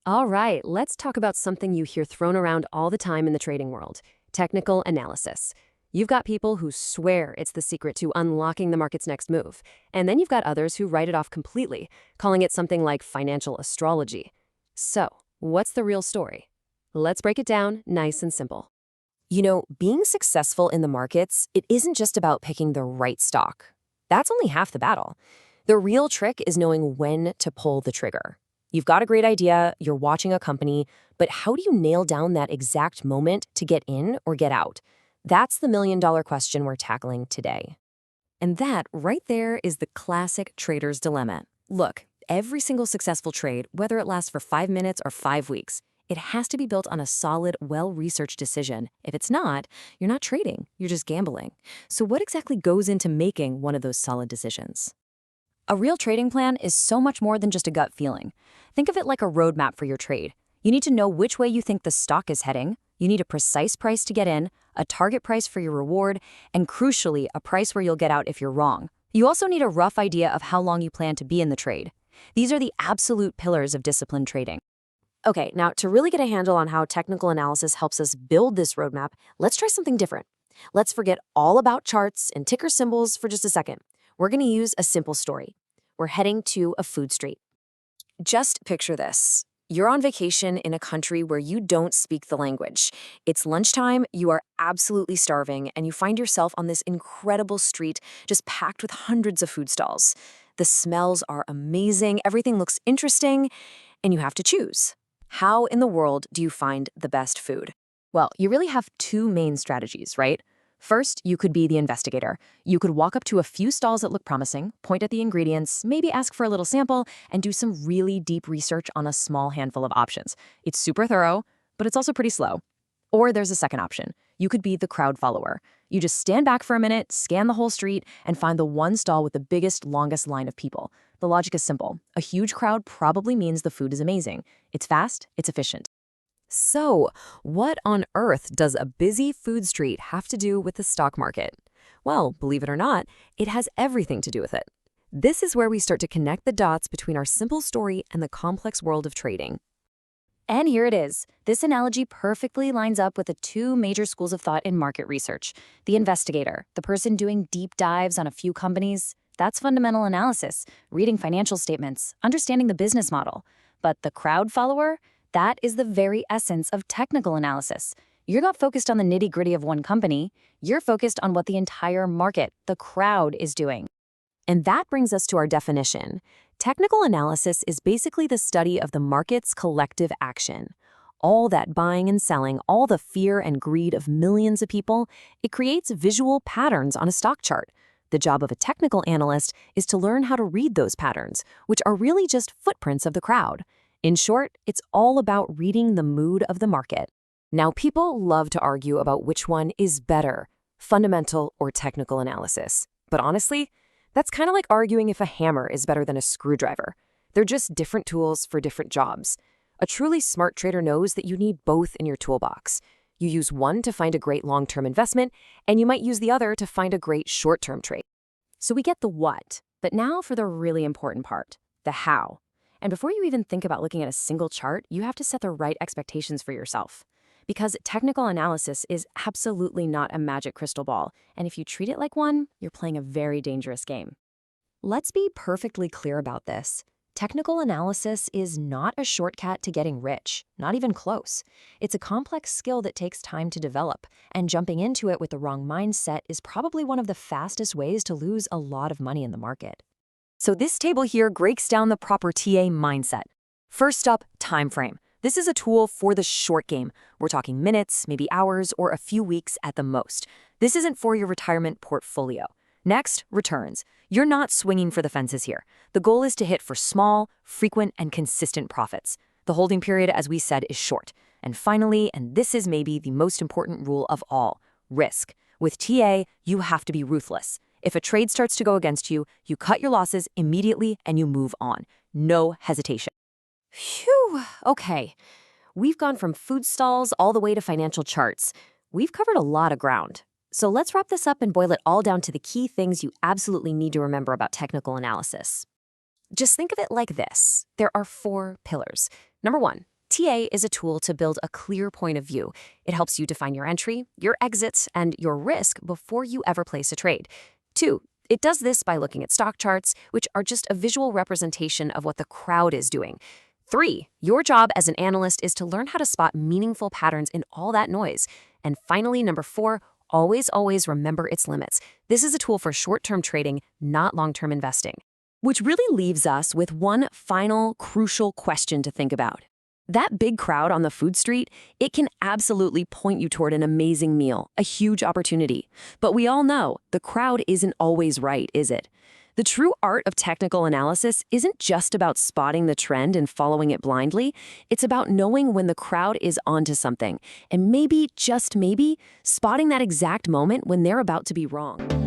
All right, let's talk about something you hear thrown around all the time in the trading world: technical analysis. You've got people who swear it's the secret to unlocking the market's next move. And then you've got others who write it off completely, calling it something like financial astrology. So, what's the real story? Let's break it down nice and simple. Being successful in the markets, it isn't just about picking the right stock. That's only half the battle. The real trick is knowing when to pull the trigger. You've got a great idea, you're watching a company, but how do you nail down that exact moment to get in or get out? That's the million-dollar question we're tackling today. And that right there is the classic trader's dilemma. Look, every single successful trade, whether it lasts for 5 minutes or 5 weeks, it has to be built on a solid, well-researched decision. If it's not, you're not trading, you're just gambling. So what exactly goes into making one of those solid decisions? A real trading plan is so much more than just a gut feeling. Think of it like a roadmap for your trade. You need to know which way you think the stock is heading, you need a precise price to get in, a target price for your reward, and crucially, a price where you'll get out if you're wrong. You also need a rough idea of how long you plan to be in the trade. These are the absolute pillars of disciplined trading. Okay, now to really get a handle on how technical analysis helps us build this roadmap, let's try something different. Let's forget all about charts and ticker symbols for just a second. We're going to use a simple story. We're heading to a food street. Just picture this. You're on vacation in a country where you don't speak the language. It's lunchtime, you are absolutely starving, and you find yourself on this incredible street just packed with hundreds of food stalls. The smells are amazing, everything looks interesting, and you have to choose. How in the world do you find the best food? Well, you really have two main strategies, right? First, you could be the investigator. You could walk up to a few stalls that look promising, point at the ingredients, maybe ask for a little sample, and do some really deep research on a small handful of options. It's super thorough, but it's also pretty slow. Or there's a second option. You could be the crowd follower. You just stand back for a minute, scan the whole street, and find the one stall with the biggest, longest line of people. The logic is simple. A huge crowd probably means the food is amazing. It's fast, it's efficient. So, what on earth does a busy food street have to do with the stock market? Well, believe it or not, it has everything to do with it. This is where we start to connect the dots between our simple story and the complex world of trading. And here it is. This analogy perfectly lines up with the two major schools of thought in market research. The investigator, the person doing deep dives on a few companies, that's fundamental analysis, reading financial statements, understanding the business model. But the crowd follower, that is the very essence of technical analysis. You're not focused on the nitty-gritty of one company. You're focused on what the entire market, the crowd, is doing. And that brings us to our definition. Technical analysis is basically the study of the market's collective action. All that buying and selling, all the fear and greed of millions of people, it creates visual patterns on a stock chart. The job of a technical analyst is to learn how to read those patterns, which are really just footprints of the crowd. In short, it's all about reading the mood of the market. Now, people love to argue about which one is better, fundamental or technical analysis. But honestly, that's kind of like arguing if a hammer is better than a screwdriver. They're just different tools for different jobs. A truly smart trader knows that you need both in your toolbox. You use one to find a great long-term investment, and you might use the other to find a great short-term trade. So we get the what, but now for the really important part, the how. And before you even think about looking at a single chart, you have to set the right expectations for yourself. Because technical analysis is absolutely not a magic crystal ball, and if you treat it like one, you're playing a very dangerous game. Let's be perfectly clear about this. Technical analysis is not a shortcut to getting rich, not even close. It's a complex skill that takes time to develop, and jumping into it with the wrong mindset is probably one of the fastest ways to lose a lot of money in the market. So this table here breaks down the proper TA mindset. First up, time frame. This is a tool for the short game. We're talking minutes, maybe hours, or a few weeks at the most. This isn't for your retirement portfolio. Next, returns. You're not swinging for the fences here. The goal is to hit for small, frequent, and consistent profits. The holding period, as we said, is short. And finally, and this is maybe the most important rule of all, risk. With TA, you have to be ruthless. If a trade starts to go against you, you cut your losses immediately and you move on. No hesitation. Phew, okay. We've gone from food stalls all the way to financial charts. We've covered a lot of ground. So let's wrap this up and boil it all down to the key things you absolutely need to remember about technical analysis. Just think of it like this. There are 4 pillars. Number 1, TA is a tool to build a clear point of view. It helps you define your entry, your exits, and your risk before you ever place a trade. 2. It does this by looking at stock charts, which are just a visual representation of what the crowd is doing. 3. Your job as an analyst is to learn how to spot meaningful patterns in all that noise. And finally, number 4, always remember its limits. This is a tool for short-term trading, not long-term investing. Which really leaves us with one final crucial question to think about. That big crowd on the food street, it can absolutely point you toward an amazing meal, a huge opportunity. But we all know the crowd isn't always right, is it? The true art of technical analysis isn't just about spotting the trend and following it blindly. It's about knowing when the crowd is onto something, and maybe, just maybe, spotting that exact moment when they're about to be wrong.